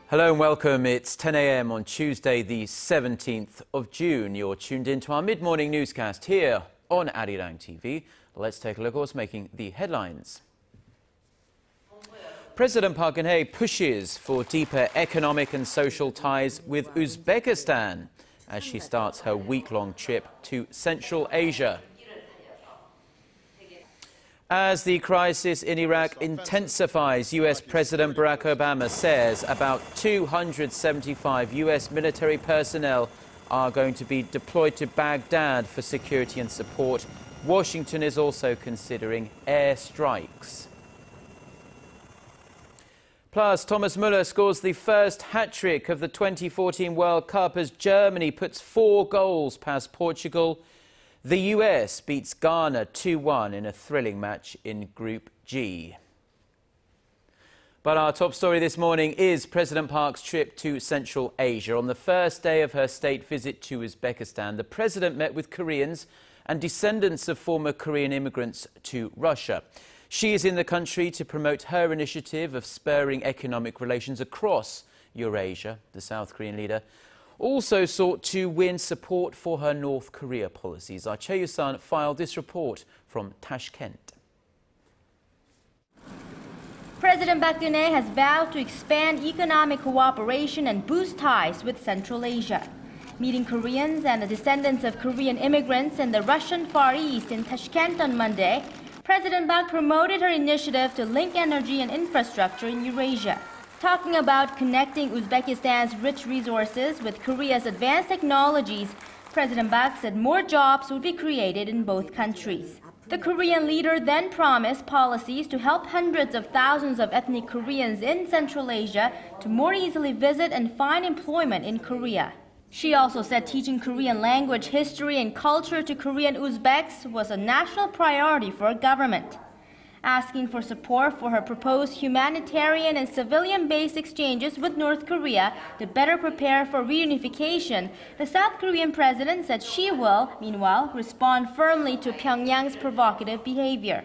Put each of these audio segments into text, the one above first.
Hello and welcome. It's 10 a.m. on Tuesday, the 17th of June. You're tuned in to our mid-morning newscast here on ARIRANG TV. Let's take a look at what's making the headlines. President Park Geun-hye pushes for deeper economic and social ties with Uzbekistan as she starts her week-long trip to Central Asia. As the crisis in Iraq intensifies, U.S. President Barack Obama says about 275 U.S. military personnel are going to be deployed to Baghdad for security and support. Washington is also considering airstrikes. Plus, Thomas Müller scores the first hat-trick of the 2014 World Cup as Germany puts 4 goals past Portugal. The US beats Ghana 2-1 in a thrilling match in Group G. But our top story this morning is President Park's trip to Central Asia. On the first day of her state visit to Uzbekistan, the president met with Koreans and descendants of former Korean immigrants to Russia. She is in the country to promote her initiative of spurring economic relations across Eurasia. The South Korean leader also sought to win support for her North Korea policies. Our Chae Yu-sun filed this report from Tashkent. President Park Geun-hye has vowed to expand economic cooperation and boost ties with Central Asia. Meeting Koreans and the descendants of Korean immigrants in the Russian Far East in Tashkent on Monday, President Park promoted her initiative to link energy and infrastructure in Eurasia. Talking about connecting Uzbekistan's rich resources with Korea's advanced technologies, President Park said more jobs would be created in both countries. The Korean leader then promised policies to help hundreds of thousands of ethnic Koreans in Central Asia to more easily visit and find employment in Korea. She also said teaching Korean language, history, and culture to Korean Uzbeks was a national priority for her government. Asking for support for her proposed humanitarian and civilian-based exchanges with North Korea to better prepare for reunification, the South Korean president said she will, meanwhile, respond firmly to Pyongyang's provocative behavior.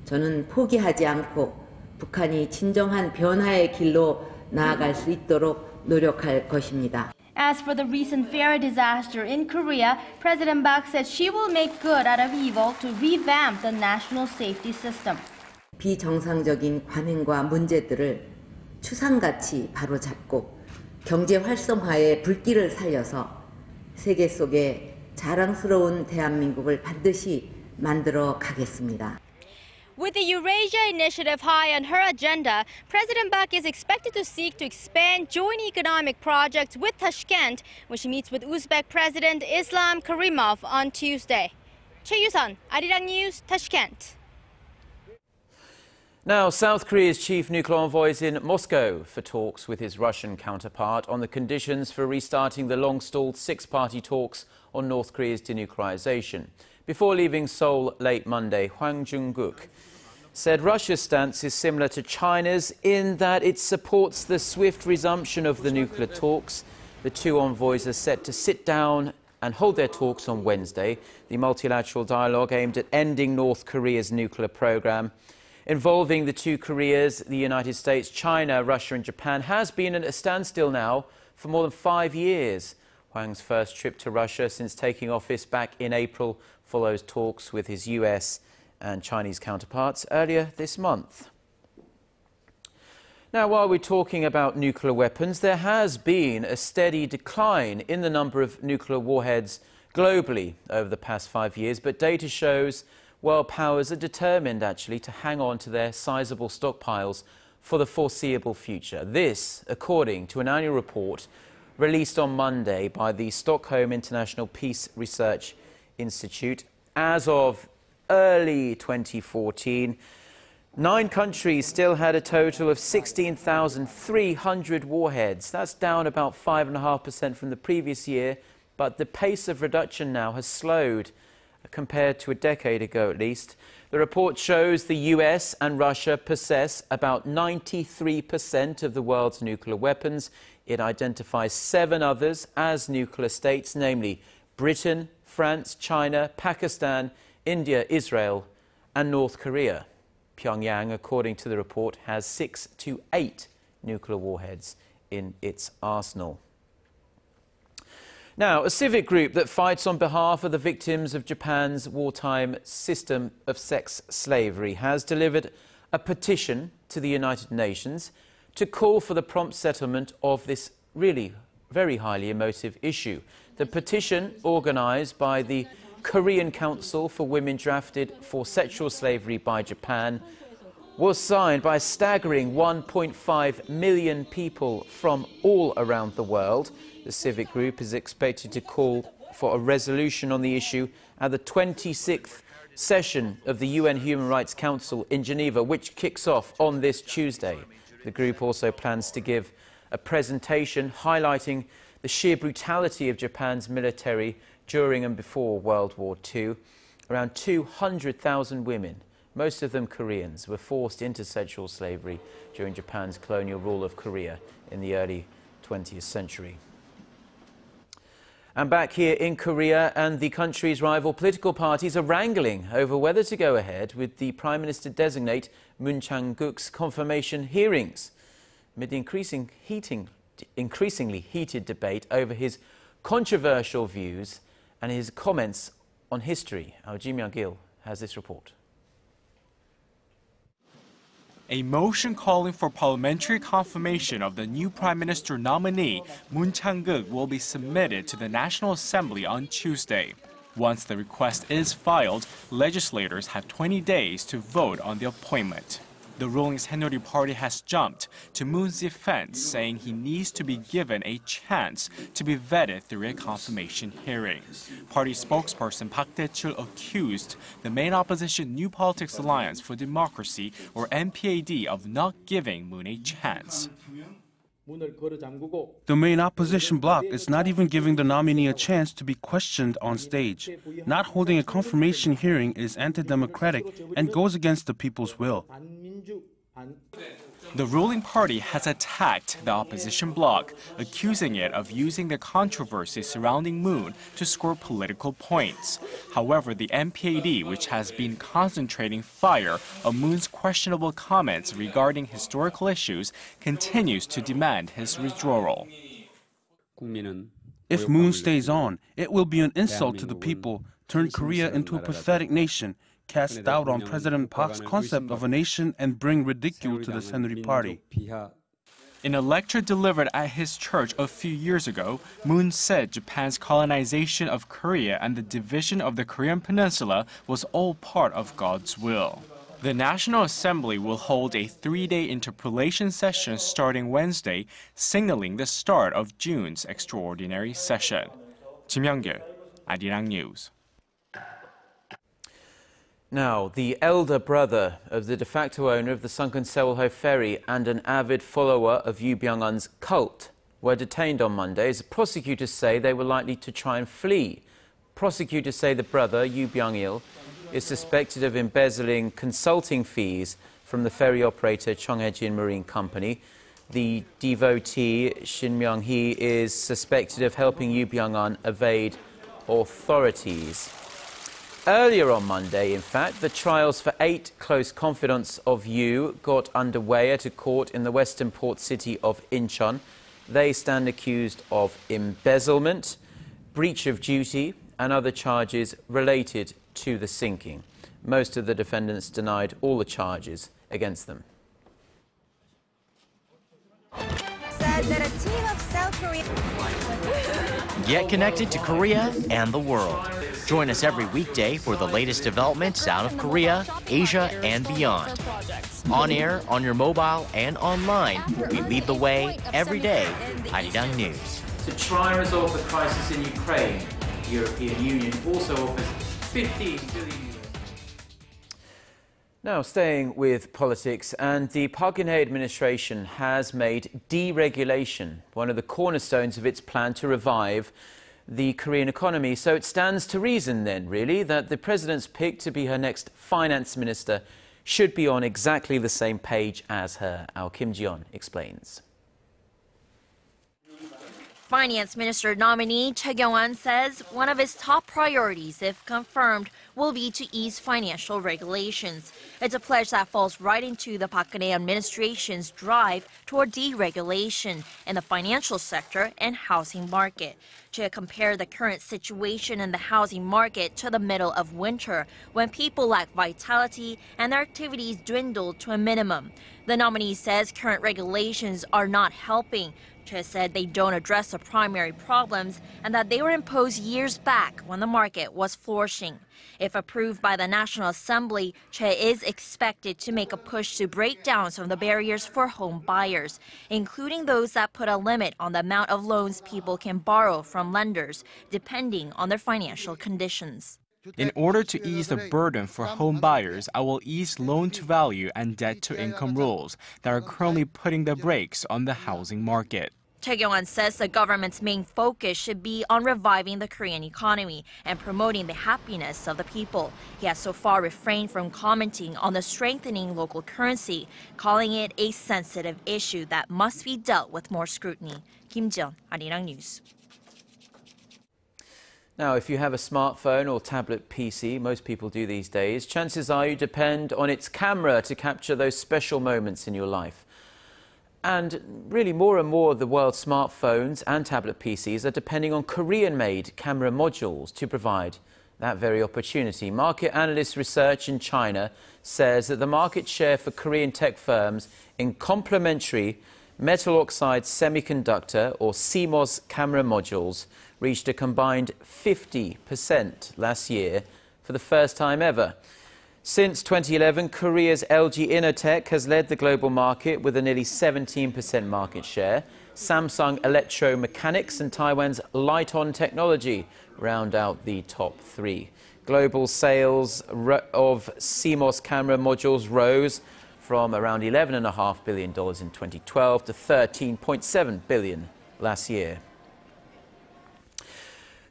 저는 포기하지 않고 북한이 진정한 변화의 길로 나아갈 수 있도록 노력할 것입니다. As for the recent ferry disaster in Korea, President Park said she will make good out of evil to revamp the national safety system. 비정상적인 관행과 문제들을 추상같이 바로잡고 경제 활성화의 불길을 살려서 세계 속에 자랑스러운 대한민국을 반드시 만들어 가겠습니다. With the Eurasia Initiative high on her agenda, President Park is expected to seek to expand joint economic projects with Tashkent when she meets with Uzbek President Islam Karimov on Tuesday. Chae Yu-sun, ARIRANG News, Tashkent. Now, South Korea's chief nuclear envoy is in Moscow for talks with his Russian counterpart on the conditions for restarting the long-stalled 6-party talks on North Korea's denuclearization. Before leaving Seoul late Monday, Hwang Joon-kook said Russia's stance is similar to China's in that it supports the swift resumption of the nuclear talks. The two envoys are set to sit down and hold their talks on Wednesday. The multilateral dialogue aimed at ending North Korea's nuclear program, involving the two Koreas, the United States, China, Russia and Japan, has been at a standstill now for more than 5 years. Hwang's first trip to Russia since taking office back in April follows talks with his US and Chinese counterparts earlier this month. Now, while we're talking about nuclear weapons, there has been a steady decline in the number of nuclear warheads globally over the past 5 years, but data shows world powers are determined, actually, to hang on to their sizable stockpiles for the foreseeable future. This, according to an annual report released on Monday by the Stockholm International Peace Research Institute. As of early 2014, 9 countries still had a total of 16,300 warheads. That's down about 5.5% from the previous year, but the pace of reduction now has slowed compared to a decade ago at least. The report shows the US and Russia possess about 93% of the world's nuclear weapons. It identifies 7 others as nuclear states, namely Britain, France, China, Pakistan, India, Israel and North Korea. Pyongyang, according to the report, has 6 to 8 nuclear warheads in its arsenal. Now, a civic group that fights on behalf of the victims of Japan's wartime system of sex slavery has delivered a petition to the United Nations to call for the prompt settlement of this really very highly emotive issue. The petition, organised by the Korean Council for Women drafted for sexual slavery by Japan, was signed by a staggering 1.5 million people from all around the world. The civic group is expected to call for a resolution on the issue at the 26th session of the UN Human Rights Council in Geneva, which kicks off on this Tuesday. The group also plans to give a presentation highlighting the sheer brutality of Japan's military during and before World War II. Around 200,000 women, most of them Koreans, were forced into sexual slavery during Japan's colonial rule of Korea in the early 20th century. And back here in Korea, and the country's rival political parties are wrangling over whether to go ahead with the Prime Minister-designate Hwang Joon-kook's confirmation hearings, amid the increasingly heated debate over his controversial views and his comments on history. Our Ji Myung-gil has this report. A motion calling for parliamentary confirmation of the new Prime Minister nominee, Hwang Joon-kook, will be submitted to the National Assembly on Tuesday. Once the request is filed, legislators have 20 days to vote on the appointment. The ruling Saenuri Party has jumped to Moon's defense, saying he needs to be given a chance to be vetted through a confirmation hearing. Party spokesperson Park Tae-chul accused the main opposition New Politics Alliance for Democracy, or NPAD, of not giving Moon a chance. The main opposition bloc is not even giving the nominee a chance to be questioned on stage. Not holding a confirmation hearing is anti-democratic and goes against the people's will. The ruling party has attacked the opposition bloc, accusing it of using the controversy surrounding Moon to score political points. However, the NPAD, which has been concentrating fire on Moon's questionable comments regarding historical issues, continues to demand his withdrawal. If Moon stays on, it will be an insult to the people, turn Korea into a pathetic nation, cast doubt on President Park's concept of a nation, and bring ridicule to the Saenuri Party. In a lecture delivered at his church a few years ago, Moon said Japan's colonization of Korea and the division of the Korean peninsula was all part of God's will. The National Assembly will hold a 3-day interpellation session starting Wednesday, signaling the start of June's extraordinary session. Ji Myung-gil, ARIRANG News. Now, the elder brother of the de facto owner of the sunken Seoul ferry and an avid follower of Yoo Byung-un's cult were detained on Monday as prosecutors say they were likely to try and flee. Prosecutors say the brother, Yoo Byung-il, is suspected of embezzling consulting fees from the ferry operator Chung Hae-jin Marine Company. The devotee, Shin Myung-hee, is suspected of helping Yoo Byung-un evade authorities. Earlier on Monday, in fact, the trials for 8 close confidants of Yoo got underway at a court in the western port city of Incheon. They stand accused of embezzlement, breach of duty and other charges related to the sinking. Most of the defendants denied all the charges against them. Said that a team of South Korean... Get connected to Korea and the world. Join us every weekday for the latest developments out of Korea, Asia, and beyond. On air, on your mobile, and online, we lead the way every day. ARIRANG News. To try and resolve the crisis in Ukraine, the European Union also offers 15 billion. Now, staying with politics, and the Park Geun-hye administration has made deregulation one of the cornerstones of its plan to revive the Korean economy. So it stands to reason then, really, that the president's pick to be her next finance minister should be on exactly the same page as her. Our Kim Ji-yeon explains. Finance Minister nominee Choi Kyung-won says one of his top priorities, if confirmed, will be to ease financial regulations. It's a pledge that falls right into the Park Geun-hye administration's drive toward deregulation in the financial sector and housing market. Choi compared the current situation in the housing market to the middle of winter, when people lack vitality and their activities dwindled to a minimum. The nominee says current regulations are not helping. Choi said they don't address the primary problems and that they were imposed years back when the market was flourishing. If approved by the National Assembly, Choi is expected to make a push to break down some of the barriers for home buyers, including those that put a limit on the amount of loans people can borrow from lenders, depending on their financial conditions. In order to ease the burden for home buyers, I will ease loan-to-value and debt-to-income rules that are currently putting the brakes on the housing market. Choi Kyung-won says the government's main focus should be on reviving the Korean economy and promoting the happiness of the people. He has so far refrained from commenting on the strengthening local currency, calling it a sensitive issue that must be dealt with more scrutiny. Kim Ji-yeon, ARIRANG News. Now, if you have a smartphone or tablet PC, most people do these days, chances are you depend on its camera to capture those special moments in your life. And really, more and more of the world's smartphones and tablet PCs are depending on Korean-made camera modules to provide that very opportunity. Market analyst research in China says that the market share for Korean tech firms in complementary metal oxide semiconductor or CMOS camera modules reached a combined 50% last year for the first time ever. Since 2011, Korea's LG Innotek has led the global market with a nearly 17% market share. Samsung Electromechanics and Taiwan's Light-On Technology round out the top three. Global sales of CMOS camera modules rose from around $11.5 billion in 2012 to $13.7 billion last year.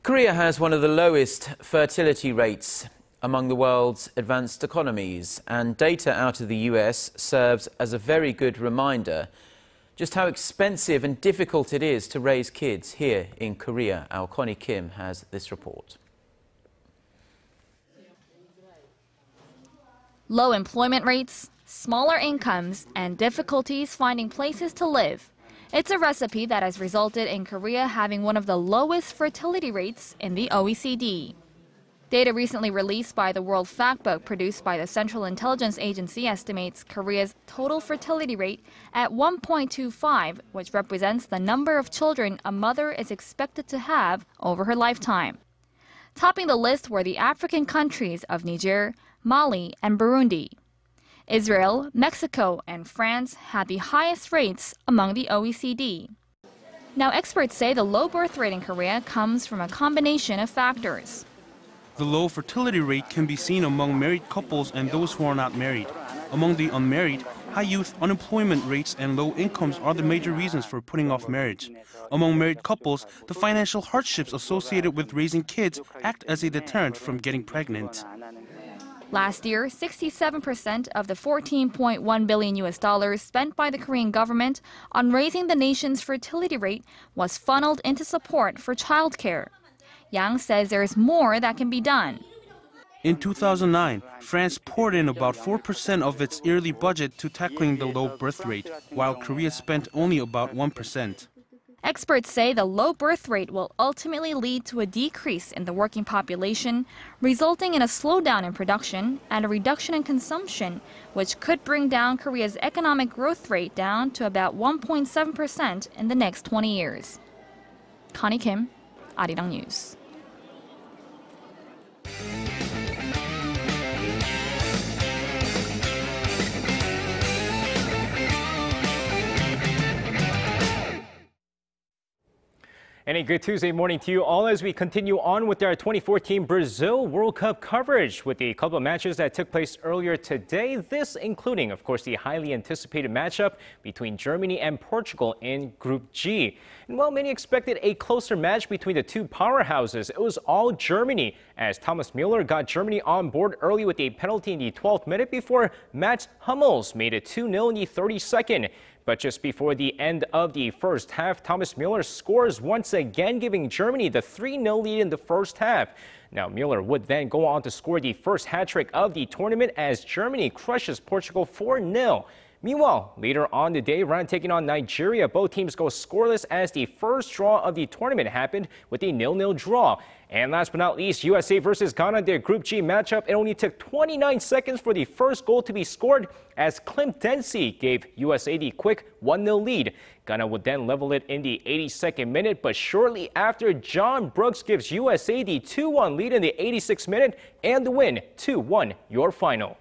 Korea has one of the lowest fertility rates among the world's advanced economies, and data out of the US serves as a very good reminder just how expensive and difficult it is to raise kids here in Korea. Our Connie Kim has this report. Low employment rates, smaller incomes, and difficulties finding places to live. It's a recipe that has resulted in Korea having one of the lowest fertility rates in the OECD. Data recently released by the World Factbook produced by the Central Intelligence Agency estimates Korea's total fertility rate at 1.25, which represents the number of children a mother is expected to have over her lifetime. Topping the list were the African countries of Niger, Mali, and Burundi. Israel, Mexico, and France had the highest rates among the OECD. Now, experts say the low birth rate in Korea comes from a combination of factors. The low fertility rate can be seen among married couples and those who are not married. Among the unmarried, high youth unemployment rates and low incomes are the major reasons for putting off marriage. Among married couples, the financial hardships associated with raising kids act as a deterrent from getting pregnant. Last year, 67% of the $14.1 billion spent by the Korean government on raising the nation's fertility rate was funneled into support for childcare. Yang says there is more that can be done. In 2009, France poured in about 4% of its yearly budget to tackling the low birth rate, while Korea spent only about 1%. Experts say the low birth rate will ultimately lead to a decrease in the working population, resulting in a slowdown in production and a reduction in consumption, which could bring down Korea's economic growth rate down to about 1.7% in the next 20 years. Connie Kim, ARIRANG News. And a good Tuesday morning to you all as we continue on with our 2014 Brazil World Cup coverage with a couple of matches that took place earlier today. This including, of course, the highly anticipated matchup between Germany and Portugal in Group G. And while many expected a closer match between the two powerhouses, it was all Germany as Thomas Müller got Germany on board early with a penalty in the 12th minute before Mats Hummels made it 2-0 in the 32nd. But just before the end of the first half, Thomas Müller scores once again, giving Germany the 3-0 lead in the first half. Now, Müller would then go on to score the first hat-trick of the tournament as Germany crushes Portugal 4-0. Meanwhile, later on the day, round taking on Nigeria, both teams go scoreless as the first draw of the tournament happened with a 0-0 draw. And last but not least, USA versus Ghana, their Group G matchup. It only took 29 seconds for the first goal to be scored as Clint Dempsey gave USA the quick 1-0 lead. Ghana would then level it in the 82nd minute, but shortly after, John Brooks gives USA the 2-1 lead in the 86th minute and the win 2-1, your final.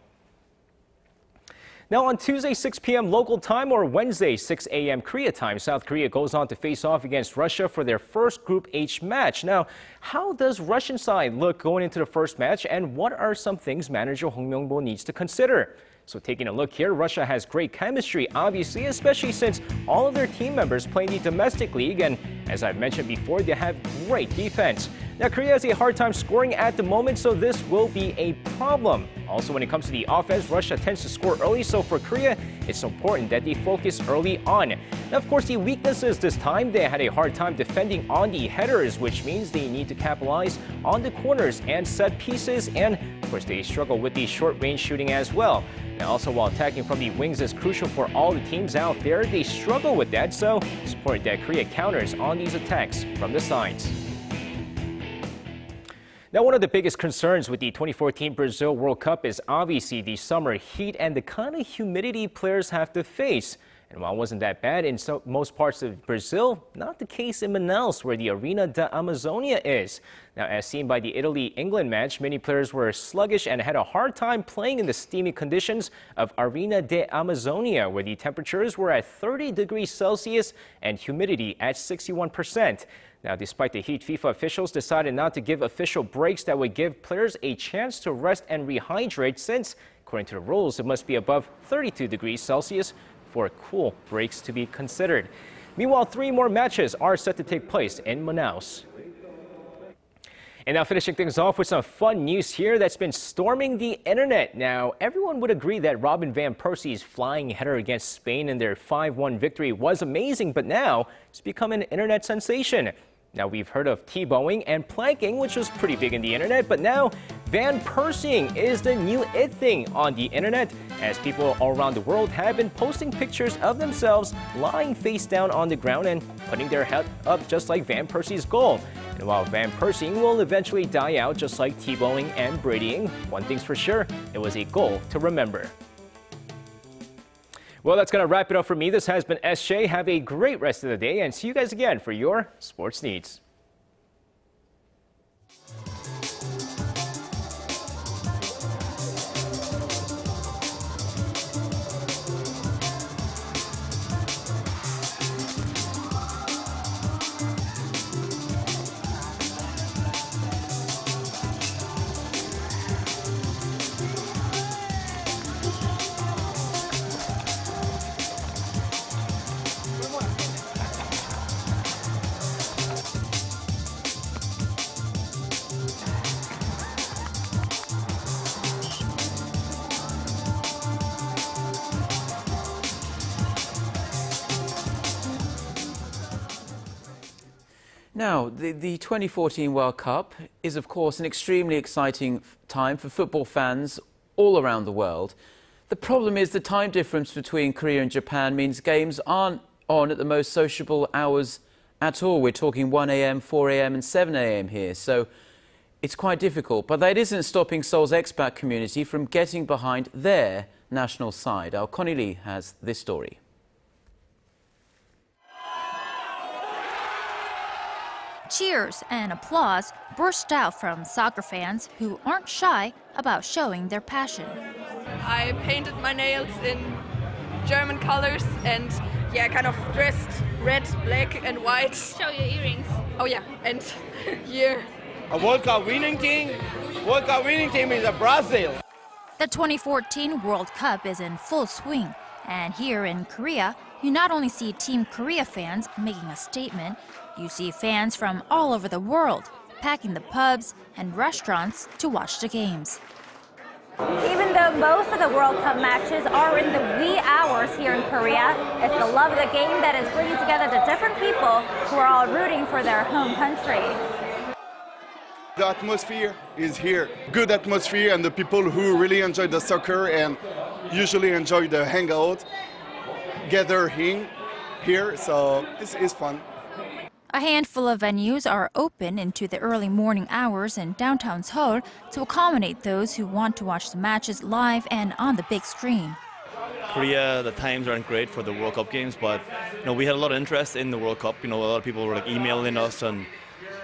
Now on Tuesday, 6 p.m. local time or Wednesday, 6 a.m. Korea time, South Korea goes on to face off against Russia for their first Group H match. Now, how does Russian side look going into the first match, and what are some things manager Hong Myung-bo needs to consider? So taking a look here, Russia has great chemistry, obviously, especially since all of their team members play in the domestic league. And as I've mentioned before, they have great defense. Now, Korea has a hard time scoring at the moment, so this will be a problem. Also, when it comes to the offense, Russia tends to score early, so for Korea, it's important that they focus early on. Now, of course, the weaknesses this time, they had a hard time defending on the headers, which means they need to capitalize on the corners and set pieces, and of course, they struggle with the short-range shooting as well. Now, also, while attacking from the wings is crucial for all the teams out there, they struggle with that, so it's important that Korea counters on these attacks from the sides. Now, one of the biggest concerns with the 2014 Brazil World Cup is obviously the summer heat and the kind of humidity players have to face. And while it wasn't that bad in most parts of Brazil, not the case in Manaus, where the Arena da Amazonia is. Now, as seen by the Italy-England match, many players were sluggish and had a hard time playing in the steamy conditions of Arena da Amazonia, where the temperatures were at 30 degrees Celsius and humidity at 61%. Now, despite the heat, FIFA officials decided not to give official breaks that would give players a chance to rest and rehydrate since, according to the rules, it must be above 32 degrees Celsius for cool breaks to be considered. Meanwhile, 3 more matches are set to take place in Manaus. And now finishing things off with some fun news here that's been storming the internet. Now, everyone would agree that Robin van Persie's flying header against Spain in their 5-1 victory was amazing, but now it's become an internet sensation. Now, we've heard of T-bowing and planking, which was pretty big in the internet, but now Van Persieing is the new it thing on the internet, as people all around the world have been posting pictures of themselves lying face down on the ground and putting their head up just like Van Persie's goal. And while Van Persieing will eventually die out just like T-bowing and Bradying, one thing's for sure, it was a goal to remember. Well, that's going to wrap it up for me. This has been SJ. Have a great rest of the day and see you guys again for your sports needs. Now, the 2014 World Cup is, of course, an extremely exciting time for football fans all around the world. The problem is the time difference between Korea and Japan means games aren't on at the most sociable hours at all. We're talking 1 a.m., 4 a.m. and 7 a.m. here, so it's quite difficult. But that isn't stopping Seoul's expat community from getting behind their national side. Our Connie Lee has this story. Cheers and applause burst out from soccer fans who aren't shy about showing their passion. I painted my nails in German colors and yeah, kind of dressed red, black and white. Show your earrings. Oh yeah, and here. A World Cup winning team. World Cup winning team is Brazil. The 2014 World Cup is in full swing, and here in Korea, you not only see Team Korea fans making a statement, you see fans from all over the world packing the pubs and restaurants to watch the games. Even though most of the World Cup matches are in the wee hours here in Korea, it's the love of the game that is bringing together the different people who are all rooting for their home country. The atmosphere is here, good atmosphere, and the people who really enjoy the soccer and usually enjoy the hangout gather here, so it's fun. A handful of venues are open into the early morning hours in downtown Seoul to accommodate those who want to watch the matches live and on the big screen. Korea, the times aren't great for the World Cup games, but we had a lot of interest in the World Cup. A lot of people were emailing us and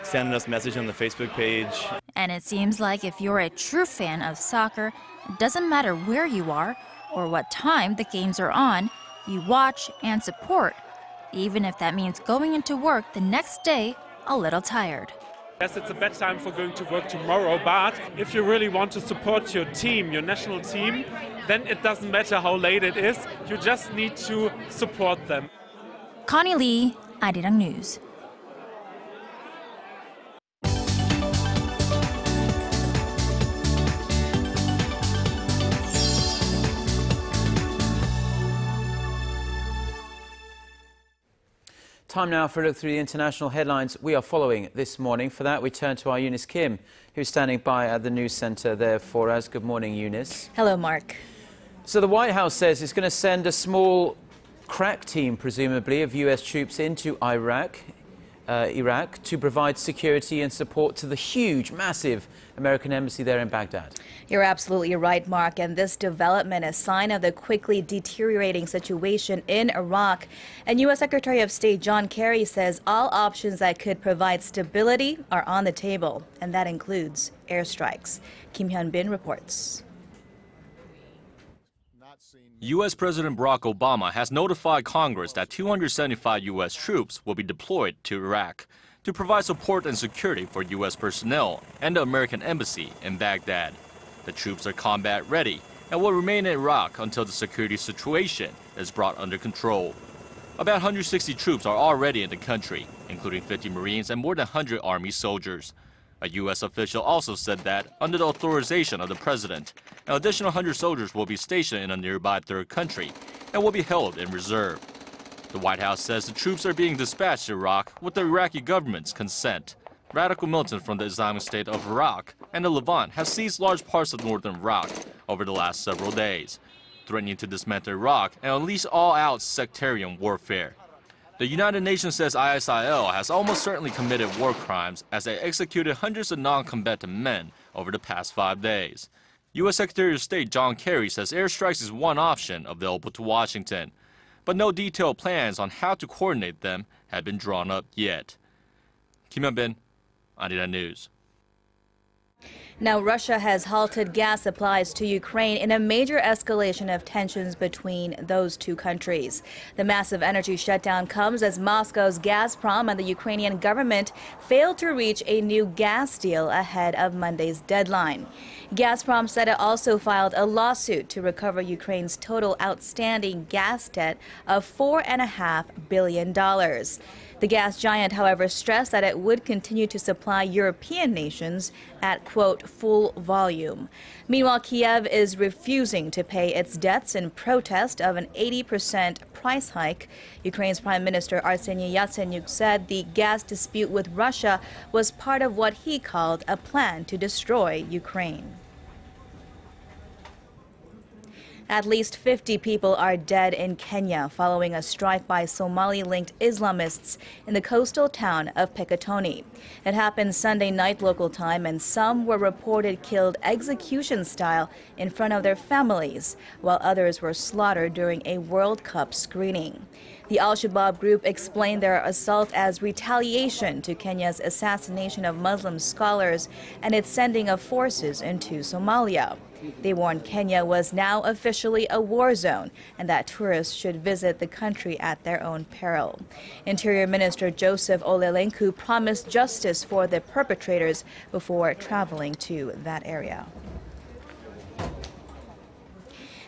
sending us messages on the Facebook page. And it seems like if you're a true fan of soccer, it doesn't matter where you are or what time the games are on, you watch and support, even if that means going into work the next day a little tired. Yes, it's a bad time for going to work tomorrow, but if you really want to support your team, your national team, then it doesn't matter how late it is, you just need to support them. Connie Lee, ARIRANG News. Time now for a look through the international headlines we are following this morning. For that, we turn to our Eunice Kim, who's standing by at the news centre there for us. Good morning, Eunice. Hello, Mark. So the White House says it's going to send a small crack team, presumably, of U.S. troops into Iraq to provide security and support to the huge, massive American embassy there in Baghdad. You're absolutely right, Mark. And this development is a sign of the quickly deteriorating situation in Iraq. And U.S. Secretary of State John Kerry says all options that could provide stability are on the table, and that includes airstrikes. Kim Hyun-bin reports. U.S. President Barack Obama has notified Congress that 275 U.S. troops will be deployed to Iraq to provide support and security for U.S. personnel and the American embassy in Baghdad. The troops are combat ready and will remain in Iraq until the security situation is brought under control. About 160 troops are already in the country, including 50 Marines and more than 100 Army soldiers. A U.S. official also said that, under the authorization of the president, an additional 100 soldiers will be stationed in a nearby third country and will be held in reserve. The White House says the troops are being dispatched to Iraq with the Iraqi government's consent. Radical militants from the Islamic State of Iraq and the Levant have seized large parts of northern Iraq over the last several days, threatening to dismantle Iraq and unleash all-out sectarian warfare. The United Nations says ISIL has almost certainly committed war crimes as they executed hundreds of non-combatant men over the past 5 days. U.S. Secretary of State John Kerry says airstrikes is one option available to Washington, but no detailed plans on how to coordinate them have been drawn up yet. Kim Hyun-bin, ARIRANG News. Now, Russia has halted gas supplies to Ukraine in a major escalation of tensions between those two countries. The massive energy shutdown comes as Moscow's Gazprom and the Ukrainian government failed to reach a new gas deal ahead of Monday's deadline. Gazprom said it also filed a lawsuit to recover Ukraine's total outstanding gas debt of $4.5 billion. The gas giant, however, stressed that it would continue to supply European nations at, quote, full volume. Meanwhile, Kiev is refusing to pay its debts in protest of an 80% price hike. Ukraine's Prime Minister Arseniy Yatsenyuk said the gas dispute with Russia was part of what he called a plan to destroy Ukraine. At least 50 people are dead in Kenya following a strike by Somali-linked Islamists in the coastal town of Peketoni. It happened Sunday night local time, and some were reported killed execution-style in front of their families, while others were slaughtered during a World Cup screening. The Al-Shabaab group explained their assault as retaliation to Kenya's assassination of Muslim scholars and its sending of forces into Somalia. They warned Kenya was now officially a war zone and that tourists should visit the country at their own peril. Interior Minister Joseph Olelenku promised justice for the perpetrators before traveling to that area.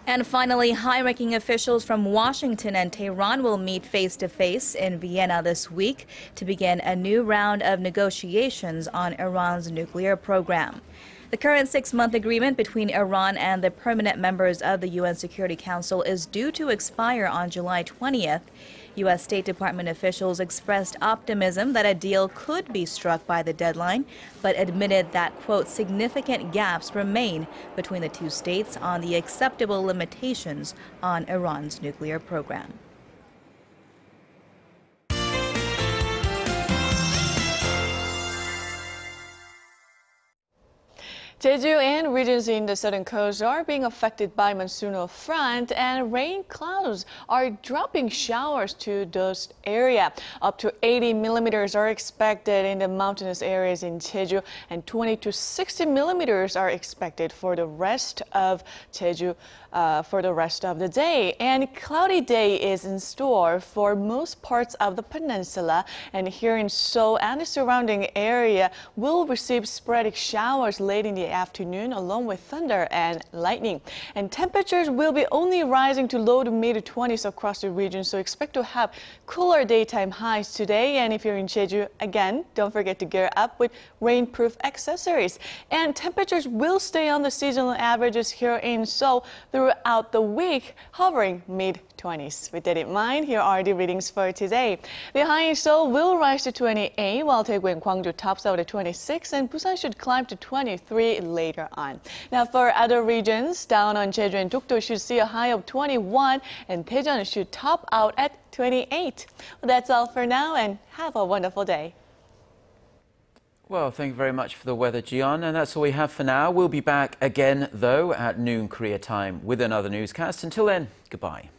And finally, high-ranking officials from Washington and Tehran will meet face-to-face in Vienna this week to begin a new round of negotiations on Iran's nuclear program. The current 6-month agreement between Iran and the permanent members of the UN Security Council is due to expire on July 20th. U.S. State Department officials expressed optimism that a deal could be struck by the deadline, but admitted that, quote, significant gaps remain between the two states on the acceptable limitations on Iran's nuclear program. Jeju and regions in the southern coast are being affected by monsoonal front, and rain clouds are dropping showers to those areas. Up to 80 millimeters are expected in the mountainous areas in Jeju, and 20 to 60 millimeters are expected for the rest of Jeju for the rest of the day. And cloudy day is in store for most parts of the peninsula, and here in Seoul and the surrounding area will receive sporadic showers late in the afternoon along with thunder and lightning. And temperatures will be only rising to low to mid 20s across the region, so expect to have cooler daytime highs today. And if you're in Jeju, again, don't forget to gear up with rainproof accessories. And temperatures will stay on the seasonal averages here in Seoul throughout the week, hovering mid-20s. With that in mind, here are the readings for today. The high in Seoul will rise to 28, while Daegu and Gwangju tops out at 26, and Busan should climb to 23 later on. Now for other regions, down on Jeju and Dokdo should see a high of 21, and Daejeon should top out at 28. Well, that's all for now, and have a wonderful day. Well, thank you very much for the weather, Jian. And that's all we have for now. We'll be back again, though, at noon Korea time with another newscast. Until then, goodbye.